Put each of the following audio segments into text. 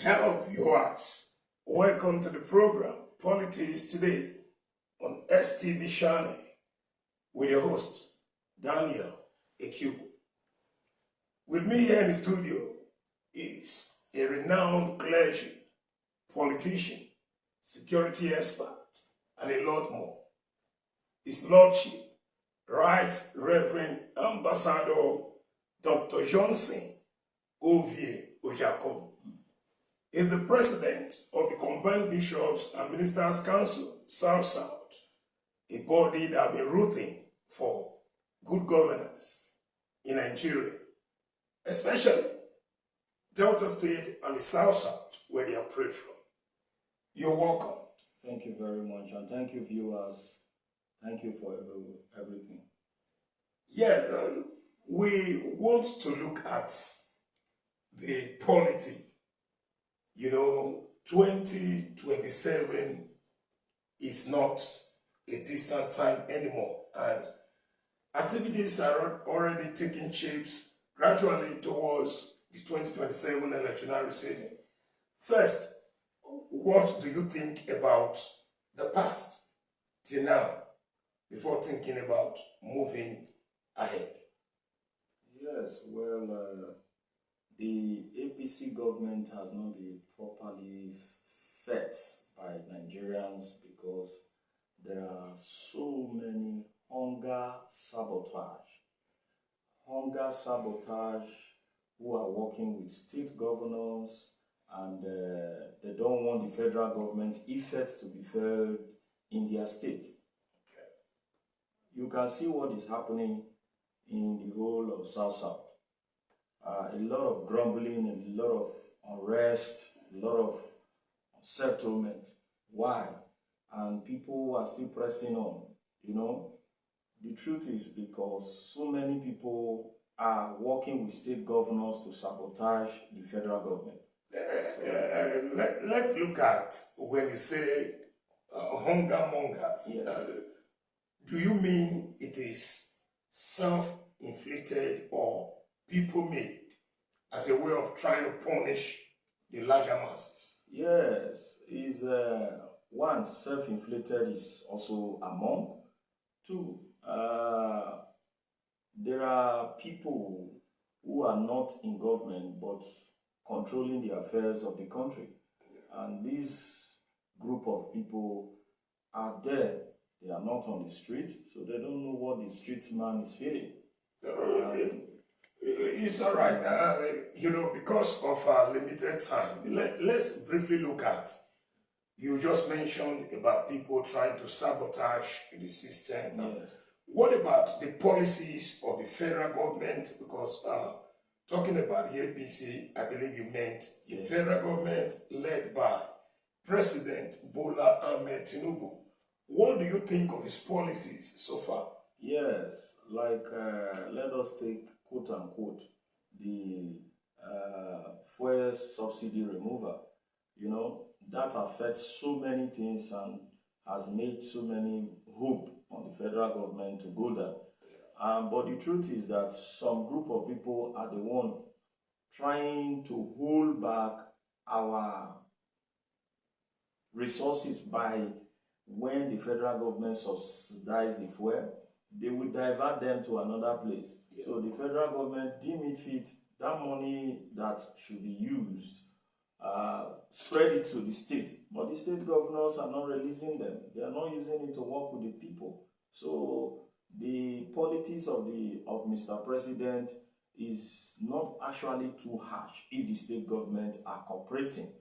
Hello viewers, welcome to the program Politics Today on STV channel with your host Daniel Ojakovo. With me here in the studio is a renowned clergy, politician, security expert, and a lot more. His Lordship, Right Reverend Ambassador Dr. Johnson Ojakovo is the president of the Combined Bishops and Ministers Council, South-South, a body that has been rooting for good governance in Nigeria, especially Delta State and the South-South, where they are prayed from. You're welcome. Thank you very much, and thank you, viewers. Thank you for everything. Yeah, we want to look at the polity. 2027 is not a distant time anymore, and activities are already taking shapes gradually towards the 2027 electionary season. First, what do you think about the past till now before thinking about moving ahead? Yes, well, the APC government has not been properly fed by Nigerians because there are so many hunger sabotage who are working with state governors, and they don't want the federal government effects to be felt in their state. Okay. You can see what is happening in the whole of South-South. A lot of grumbling, a lot of unrest, a lot of settlement. Why? And people are still pressing on. The truth is because so many people are working with state governors to sabotage the federal government. Let's look at when you say hunger mongers. Yes. Do you mean it is self-inflicted or people-made as a way of trying to punish the larger masses? Yes, is one, self-inflicted is also among. Two, there are people who are not in government but controlling the affairs of the country, and this group of people are there. They are not on the street, so they don't know what the street man is feeling. It's all right. Because of our limited time, let's briefly look at, you just mentioned about people trying to sabotage the system. Yes. What about the policies of the federal government? Because talking about the APC, I believe you meant the federal government led by President Bola Ahmed Tinubu. What do you think of his policies so far? Yes, like let us take quote unquote the fuel subsidy removal. That affects so many things and has made so many hope on the federal government to go down. But the truth is that some group of people are the one trying to hold back our resources by when the federal government subsidize the fuel, they will divert them to another place. Yeah. So the federal government deem it fit that money that should be used, spread it to the state. But the state governors are not releasing them. They are not using it to work with the people. So the politics of Mr. President is not actually too harsh if the state governments are cooperating.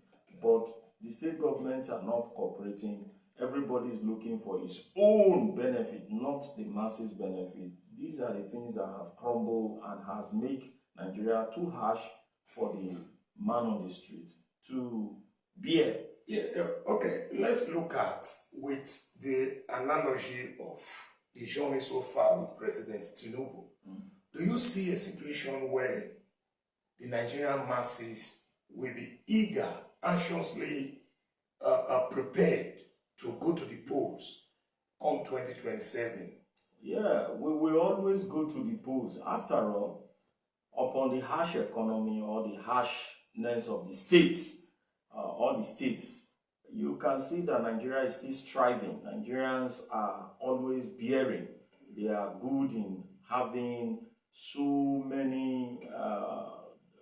But the state governments are not cooperating. Everybody is looking for his own benefit, not the masses' benefit. These are the things that have crumbled and has made Nigeria too harsh for the man on the street to bear. Okay, let's look at with the analogy of the journey so far with President Tinubu. Do you see a situation where the Nigerian masses will be eager, anxiously prepared to go to the polls come 2027? Yeah, we will always go to the polls. After all, upon the harsh economy or the harshness of the states, all the states, you can see that Nigeria is still striving. Nigerians are always bearing. They are good in having so many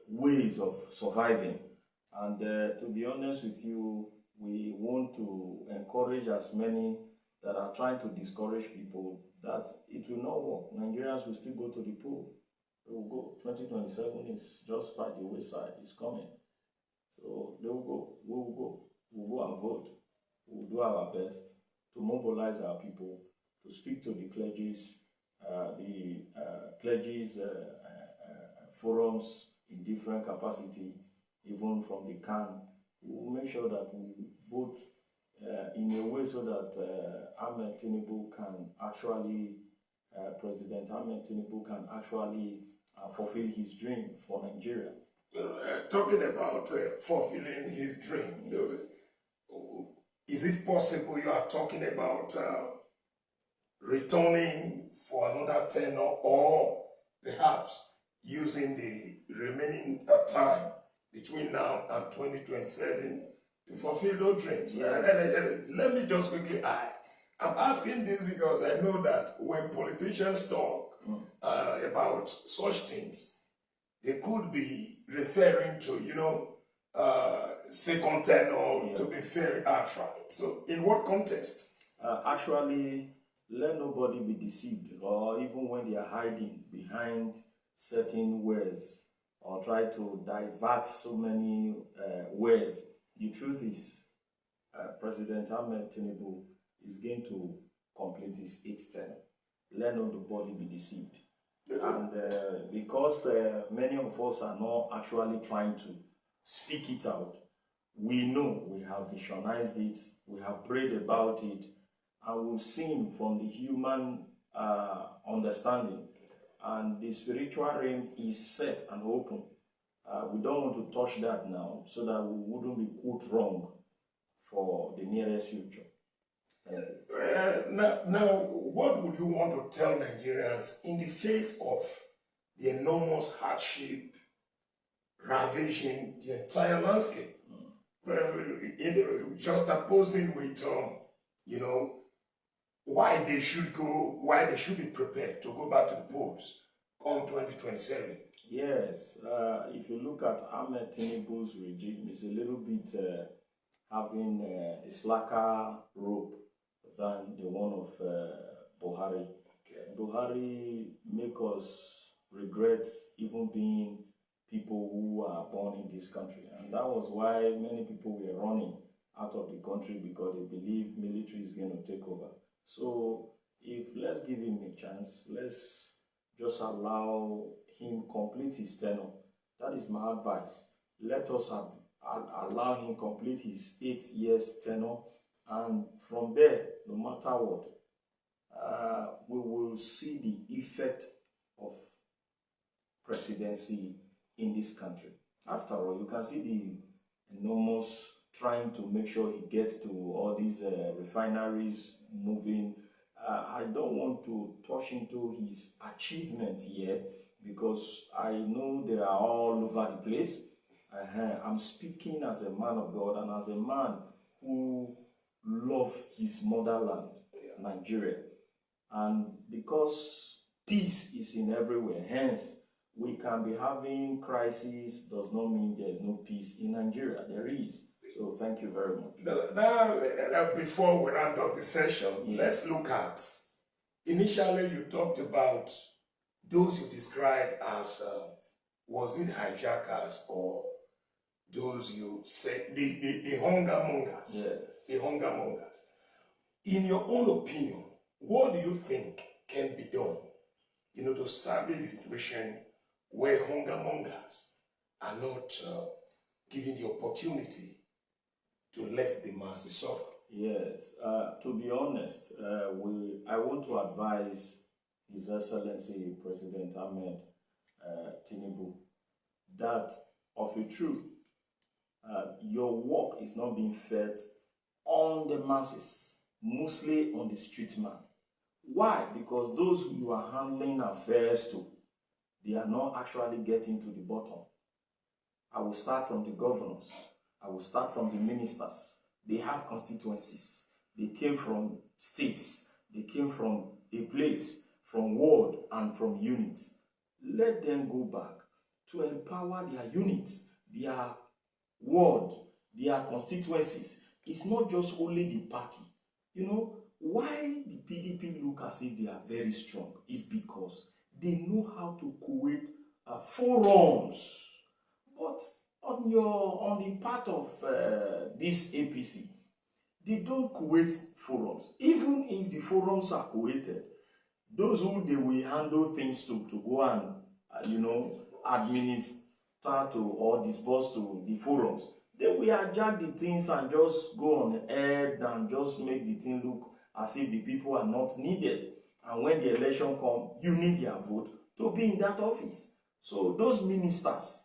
ways of surviving. And to be honest with you, we want to encourage as many that are trying to discourage people that it will not work. Nigerians will still go to the pool. They will go. 2027 is just by the wayside. It's coming. So they will go. We will go. We'll go and vote. We'll do our best to mobilize our people, to speak to the clergies, forums in different capacity, even from the CAN. We'll make sure that we vote in a way so that Ahmed Tinubu can actually, President Ahmed Tinubu can actually fulfill his dream for Nigeria. Talking about fulfilling his dream, is it possible you are talking about returning for another tenure, or perhaps using the remaining time between now and 2027 to fulfill those dreams? Yes. Let me just quickly add. I'm asking this because I know that when politicians talk about such things, they could be referring to, second tenure, to be very outright. So, in what context? Actually, let nobody be deceived, or even when they are hiding behind certain words or try to divert so many words. The truth is, President Ahmed Tinubu is going to complete his 8th term. Let nobody be deceived. And because many of us are not actually trying to speak it out, we know, we have visionized it, we have prayed about it, and we've seen from the human understanding, and the spiritual realm is set and open. We don't want to touch that now so that we wouldn't be put wrong for the nearest future. Now, what would you want to tell Nigerians in the face of the enormous hardship ravaging the entire landscape? Just opposing with, why they should be prepared to go back to the polls come 2027. Yes, if you look at Ahmed Tinubu's regime, it's a little bit having a slacker rope than the one of Buhari. Okay. Buhari make us regret even being people who are born in this country, and that was why many people were running out of the country, because they believe military is going to take over. So let's give him a chance, let's just allow him complete his tenure. That is my advice. Let us allow him complete his 8 years tenure, and from there, no matter what, we will see the effect of presidency in this country. After all, you can see the enormous trying to make sure he gets to all these refineries moving. I don't want to touch into his achievement yet, because I know they are all over the place. I'm speaking as a man of God and as a man who loves his motherland, Nigeria. And because peace is in everywhere, hence we can be having crises does not mean there is no peace in Nigeria. There is. So thank you very much. Now, before we round up the session, let's look at, initially you talked about those you described as, was it hijackers or those you said, the hunger mongers? Yes. The hunger mongers. In your own opinion, what do you think can be done, to salvage the situation where hunger mongers are not given the opportunity to let the masses suffer? Yes, to be honest, I want to advise His Excellency President Ahmed Tinubu that of a truth, your work is not being fed on the masses, mostly on the street man. Why? Because those who you are handling affairs to, they are not actually getting to the bottom. I will start from the governors. I will start from the ministers. They have constituencies. They came from states. They came from a place, from ward and from units. Let them go back to empower their units, their ward, their constituencies. It's not just only the party. You know, why the PDP look as if they are very strong is because they know how to create forums. But on the part of this APC, they don't create forums. Even if the forums are created, those who they will handle things to go and administer to or disburse to the forums, they will hijack the things and just go on air and just make the thing look as if the people are not needed. And when the election comes, you need their vote to be in that office. So those ministers,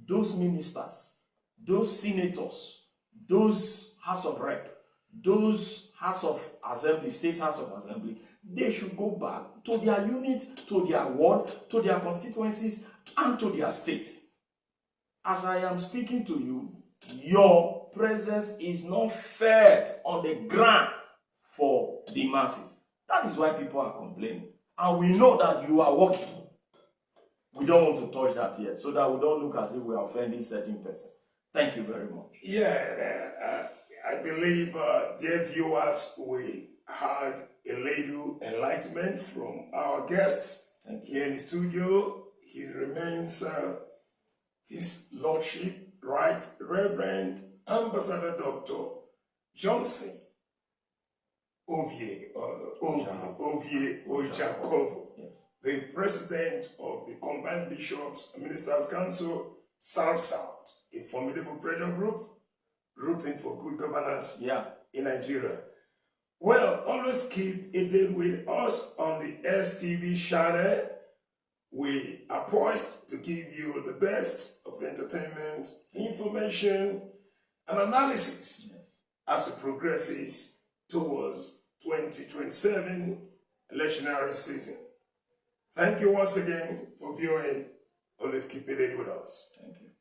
those senators, those House of Rep, those House of Assembly, State House of Assembly, they should go back to their units, to their ward, to their constituencies, and to their states. As I am speaking to you, your presence is not felt on the ground for the masses. That is why people are complaining. And we know that you are working. We don't want to touch that yet, so that we don't look as if we are offending certain persons. Thank you very much. Yeah, I believe, dear viewers, we had a little enlightenment from our guests here in the studio. He remains His Lordship, Right Reverend Ambassador Dr. Johnson Ojakovo, the President of the Combined Bishops and Ministers Council, South, a formidable pressure group rooting for good governance in Nigeria. Well, always keep it with us on the STV channel. We are poised to give you the best of entertainment, information, and analysis as it progresses towards 2027 electionary season. Thank you once again for viewing. Always keep it with us. Thank you.